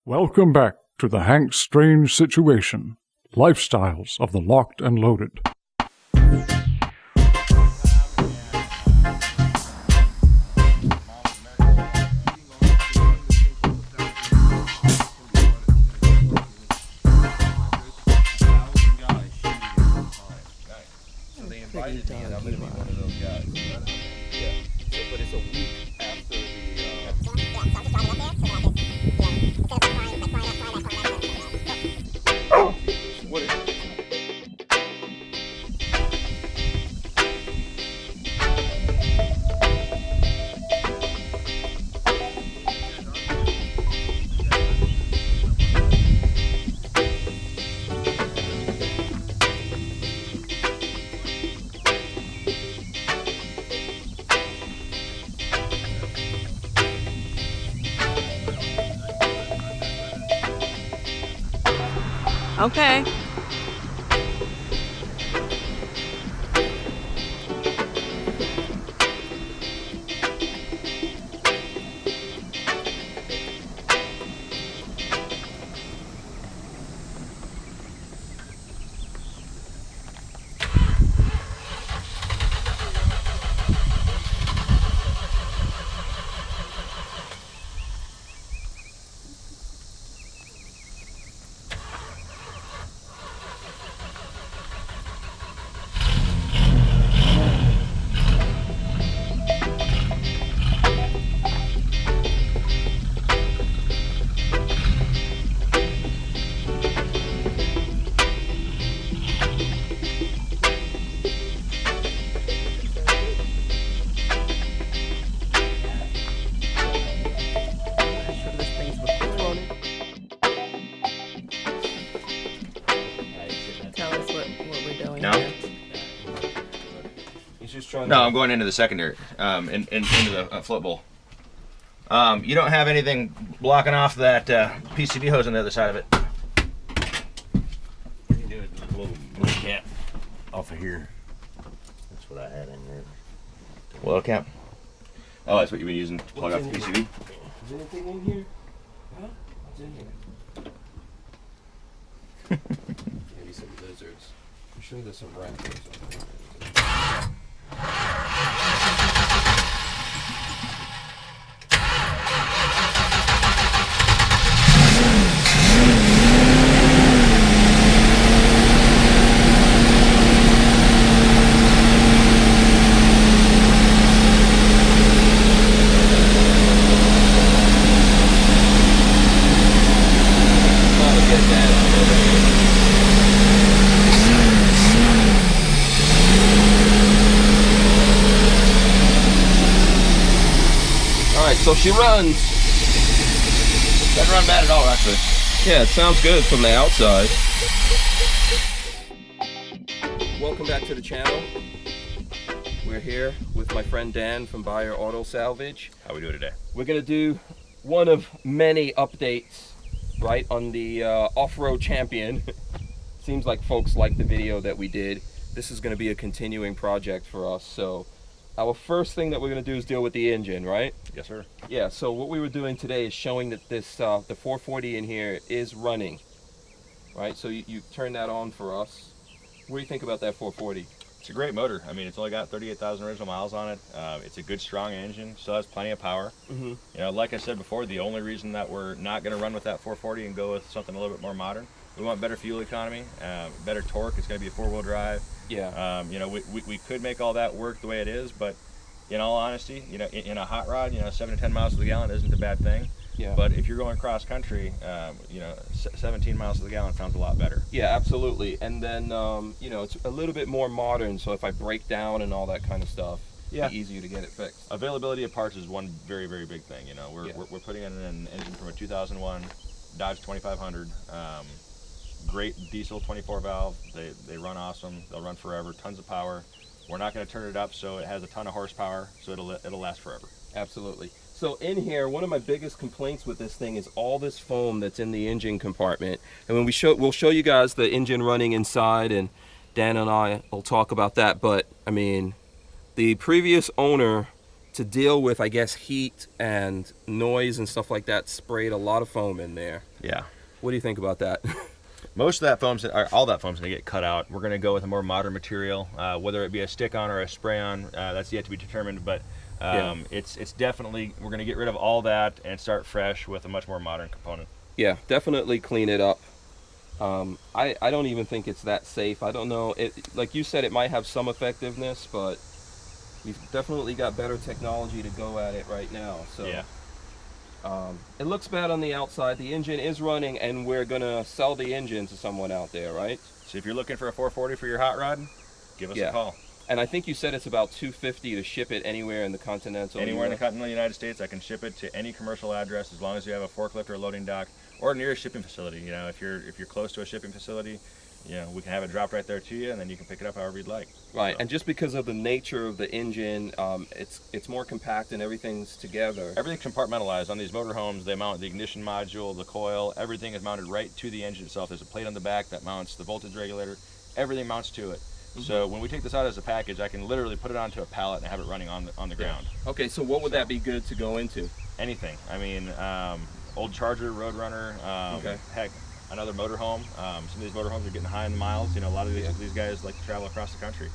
Welcome back to the Hank's Strange Situation, Lifestyles of the Locked and Loaded. So they invited me and I'm going to be one of those guys. Yeah. So, but it's a week after the... What is it? Okay. Tell us what we're doing here. He's just trying No, I'm going into the secondary, into the float bowl. You don't have anything blocking off that PCV hose on the other side of it. You can do it with a little cap off of here. That's what I had in there. Oil cap. Oh, that's what you've been using to plug off the PCV? Is anything in here? Huh? What's in here? Maybe some lizards. I'm sure there's some raptors on there. So she runs. Doesn't run bad at all, actually. Yeah, it sounds good from the outside. Welcome back to the channel. We're here with my friend Dan from Buyer Auto Salvage. How we doing today? We're gonna do one of many updates, right, on the off-road champion. Seems like folks like the video that we did. This is gonna be a continuing project for us. So our first thing that we're gonna do is deal with the engine, right? Yes, sir. Yeah, so what we were doing today is showing that this the 440 in here is running, right? So you turn that on for us. What do you think about that 440? It's a great motor. I mean, it's only got 38,000 original miles on it. It's a good, strong engine. Still has plenty of power. Mm-hmm. You know, like I said before, the only reason that we're not going to run with that 440 and go with something a little bit more modern, we want better fuel economy, better torque. It's going to be a four-wheel drive. Yeah. You know, we could make all that work the way it is, but in all honesty, you know, in a hot rod, you know, 7 to 10 miles to the gallon isn't a bad thing. Yeah. But if you're going cross country, you know, 17 miles to the gallon sounds a lot better. Yeah, absolutely. And then, you know, it's a little bit more modern. So if I break down and all that kind of stuff, yeah, it'd be easier to get it fixed. Availability of parts is one very, very big thing. You know, we're putting in an engine from a 2001 Dodge 2500. Great diesel 24 valve. They run awesome. They'll run forever. Tons of power. We're not going to turn it up, so it has a ton of horsepower, so it'll last forever. Absolutely. So in here, one of my biggest complaints with this thing is all this foam that's in the engine compartment. And when we'll show you guys the engine running inside, and Dan and I will talk about that. But I mean, the previous owner to deal with, I guess, heat and noise and stuff like that, sprayed a lot of foam in there. Yeah. What do you think about that? Most of that foam's, all that foam's gonna get cut out. We're gonna go with a more modern material, whether it be a stick-on or a spray-on. That's yet to be determined, but it's definitely, we're gonna get rid of all that and start fresh with a much more modern component. Yeah, definitely clean it up. I don't even think it's that safe. I don't know. Like you said, it might have some effectiveness, but we've definitely got better technology to go at it right now. So yeah. It looks bad on the outside. The engine is running, and we're gonna sell the engine to someone out there, right? So if you're looking for a 440 for your hot rod, give us a call. And I think you said it's about $250 to ship it anywhere in the continental. Anywhere in the continental United States, I can ship it to any commercial address as long as you have a forklift or a loading dock or near a shipping facility. You know, if you're close to a shipping facility, you know, we can have it dropped right there to you, and then you can pick it up however you'd like. Right, So. and just because of the nature of the engine, it's more compact and everything's together. Everything's compartmentalized. On these motorhomes, they mount the ignition module, the coil, everything is mounted right to the engine itself. There's a plate on the back that mounts the voltage regulator. Everything mounts to it. So when we take this out as a package, I can literally put it onto a pallet and have it running on the ground. Okay, so what would that be good to go into? Anything. I mean, old Charger, Roadrunner, heck, another motorhome. Some of these motorhomes are getting high in the miles. You know, a lot of these guys like to travel across the country.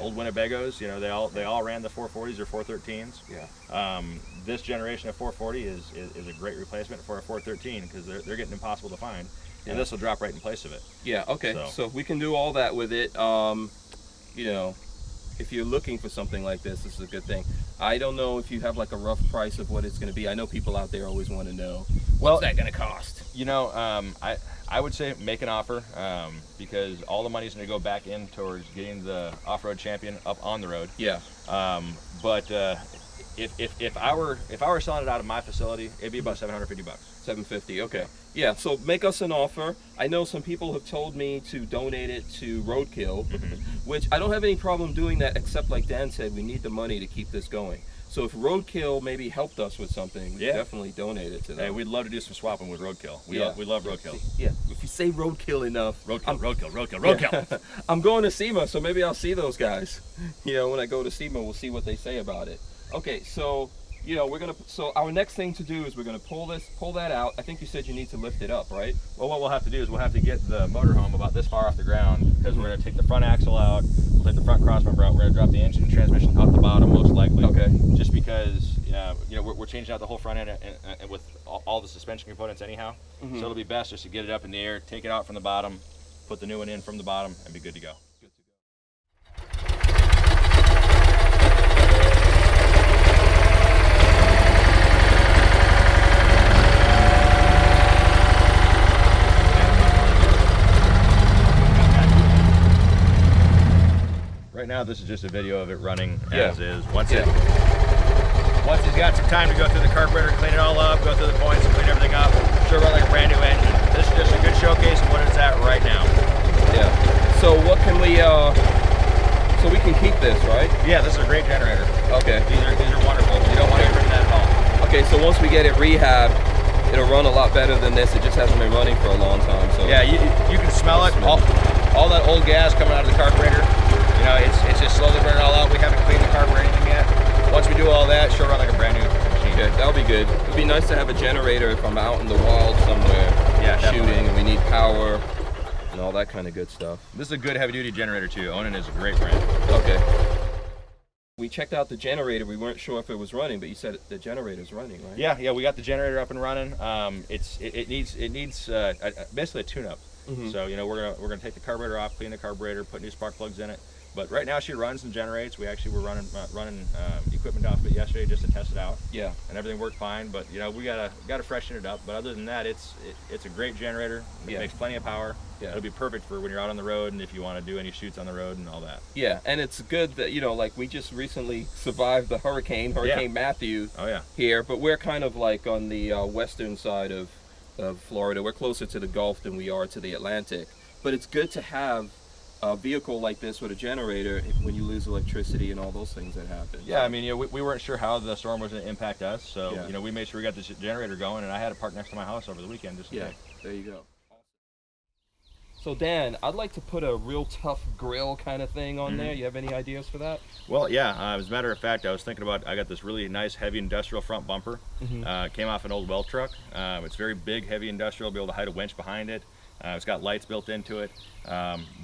Old Winnebagos, you know, they all ran the 440s or 413s. Yeah. This generation of 440 is a great replacement for a 413 because they're getting impossible to find. And this will drop right in place of it. Yeah, okay, so we can do all that with it. You know, if you're looking for something like this is a good thing. I don't know if you have like a rough price of what it's going to be. I know people out there always want to know, what's that going to cost? You know, I would say make an offer because all the money's going to go back in towards getting the off-road champion up on the road. Yeah. But if I were selling it out of my facility, it'd be about $750. $750, okay. Yeah, so make us an offer. I know some people have told me to donate it to Roadkill, which I don't have any problem doing that, except like Dan said, we need the money to keep this going. So if Roadkill maybe helped us with something, we definitely donate it to them. Hey, we'd love to do some swapping with Roadkill. We love Roadkill. Yeah, if you say Roadkill enough. Roadkill. I'm going to SEMA, so maybe I'll see those guys. You know, when I go to SEMA, we'll see what they say about it. Okay, so you know, so our next thing to do is we're gonna pull that out. I think you said you need to lift it up, right? Well, what we'll have to do is we'll have to get the motorhome about this far off the ground because we're gonna take the front axle out, we'll take the front cross member out, we're gonna drop the engine and transmission off the bottom most likely. Okay. Just because, you know, we're changing out the whole front end and with all the suspension components anyhow. So it'll be best just to get it up in the air, take it out from the bottom, put the new one in from the bottom, and be good to go. Right now, this is just a video of it running as is. Once he's got some time to go through the carburetor, clean it all up, go through the points, and clean everything up, should run like a brand new engine. This is just a good showcase of what it's at right now. Yeah. So what can we? So we can keep this, right? Yeah, this is a great generator. Okay. These are wonderful. You don't want to get rid of that at all. Okay, so once we get it rehab, it'll run a lot better than this. It just hasn't been running for a long time. So yeah, you can smell it. All that old gas coming out of the carburetor. You know, it's just slowly burning all out. We haven't cleaned the carburetor or anything yet. Once we do all that, she'll run like a brand new machine. Okay, that'll be good. It'd be nice to have a generator if I'm out in the wild somewhere shooting and we need power and all that kind of good stuff. This is a good heavy duty generator too. Onan is a great brand. Okay. We checked out the generator. We weren't sure if it was running, but you said the generator's running, right? Yeah, we got the generator up and running. It needs basically a tune-up. So you know we're gonna take the carburetor off, clean the carburetor, put new spark plugs in it. But right now she runs and generates. We actually were running equipment off of it yesterday just to test it out. Yeah. And everything worked fine. But you know we gotta freshen it up. But other than that, it's a great generator. It makes plenty of power. Yeah. It'll be perfect for when you're out on the road and if you want to do any shoots on the road and all that. Yeah, and it's good that, you know, like we just recently survived the Hurricane Matthew here, but we're kind of like on the western side of Florida. We're closer to the Gulf than we are to the Atlantic. But it's good to have a vehicle like this with a generator when you lose electricity and all those things that happen. Yeah, I mean, you know, we weren't sure how the storm was going to impact us, so you know, we made sure we got this generator going, and I had it parked next to my house over the weekend just in case. There you go. So Dan, I'd like to put a real tough grill kind of thing on there. You have any ideas for that? Well, yeah, as a matter of fact, I was thinking about, I got this really nice heavy industrial front bumper. Came off an old well truck. It's very big, heavy industrial, be able to hide a winch behind it. It's got lights built into it.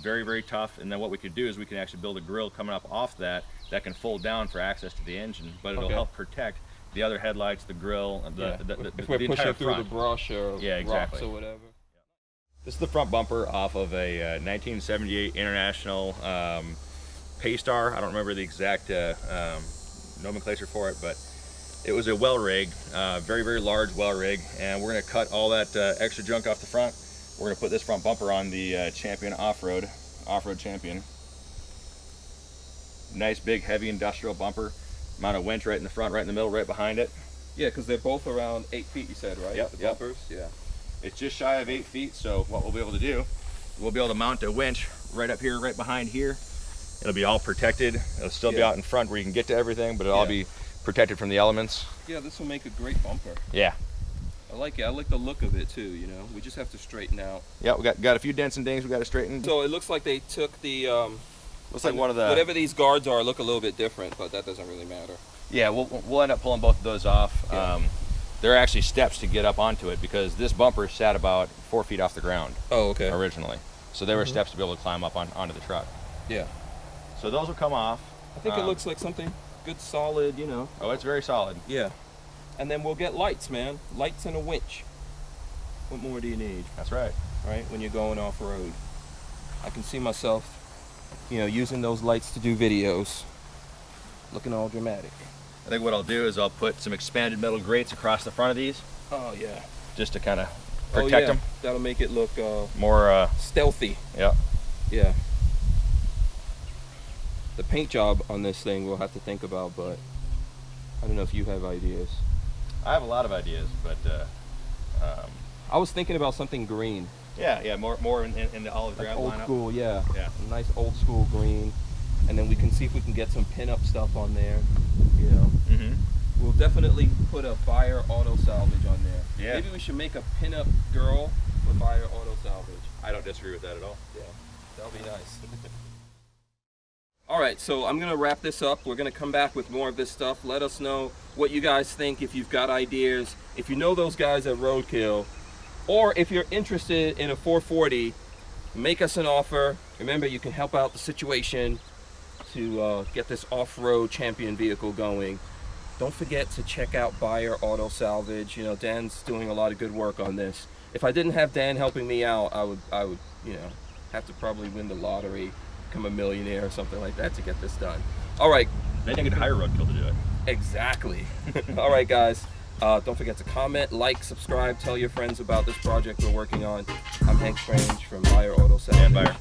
Very, very tough. And then what we could do is we can actually build a grill coming up off that can fold down for access to the engine, but it'll help protect the other headlights, the grill, if we're the pushing entire through front. the brush or rocks or whatever. This is the front bumper off of a 1978 International Paystar. I don't remember the exact nomenclature for it, but it was a well rig, very, very large well rig, and we're going to cut all that extra junk off the front. We're going to put this front bumper on the Champion Off-Road Champion. Nice big heavy industrial bumper. Mount a winch right in the front, right in the middle, right behind it. Yeah, because they're both around 8 feet, you said, right? Yep, the bumpers, yeah. It's just shy of 8 feet, so what we'll be able to do, we'll be able to mount a winch right up here, right behind here. It'll be all protected. It'll still be out in front where you can get to everything, but it'll all be protected from the elements. Yeah, this will make a great bumper. Yeah. I like it. I like the look of it too, you know. We just have to straighten out. Yeah, we got a few dents and dings we got to straighten. So it looks like they took the looks like one of the whatever these guards are look a little bit different, but that doesn't really matter. Yeah, we'll end up pulling both of those off. Yeah. There are actually steps to get up onto it because this bumper sat about 4 feet off the ground. Oh, okay. Originally, so there were steps to be able to climb up onto the truck. Yeah. So those will come off. I think it looks like something good, solid, you know. Oh, it's very solid. Yeah. And then we'll get lights, man. Lights and a winch. What more do you need? That's right. Right, when you're going off-road. I can see myself, you know, using those lights to do videos. Looking all dramatic. I think what I'll do is I'll put some expanded metal grates across the front of these. Oh, yeah. Just to kind of protect them. That'll make it look more stealthy. Yeah. Yeah. The paint job on this thing we'll have to think about, but I don't know if you have ideas. I have a lot of ideas, but I was thinking about something green. Yeah, more in the olive Like drab old lineup. school, yeah. Yeah. A nice old school green. And then we can see if we can get some pin-up stuff on there, you know. We'll definitely put a buyer auto salvage on there. Yeah. Maybe we should make a pin-up girl for buyer auto salvage. I don't disagree with that at all. Yeah, that'll be nice. All right, so I'm gonna wrap this up. We're gonna come back with more of this stuff. Let us know what you guys think, if you've got ideas, if you know those guys at Roadkill, or if you're interested in a 440, make us an offer. Remember, you can help out the situation to get this off-road champion vehicle going. Don't forget to check out Buyer Auto Salvage. You know, Dan's doing a lot of good work on this. If I didn't have Dan helping me out, I would, you know, have to probably win the lottery, become a millionaire or something like that to get this done. All right. Then you could hire Roadkill to do it. Exactly. All right, guys. Don't forget to comment, like, subscribe, tell your friends about this project we're working on. I'm Hank Strange from Buyer Auto Salvage. And Buyer.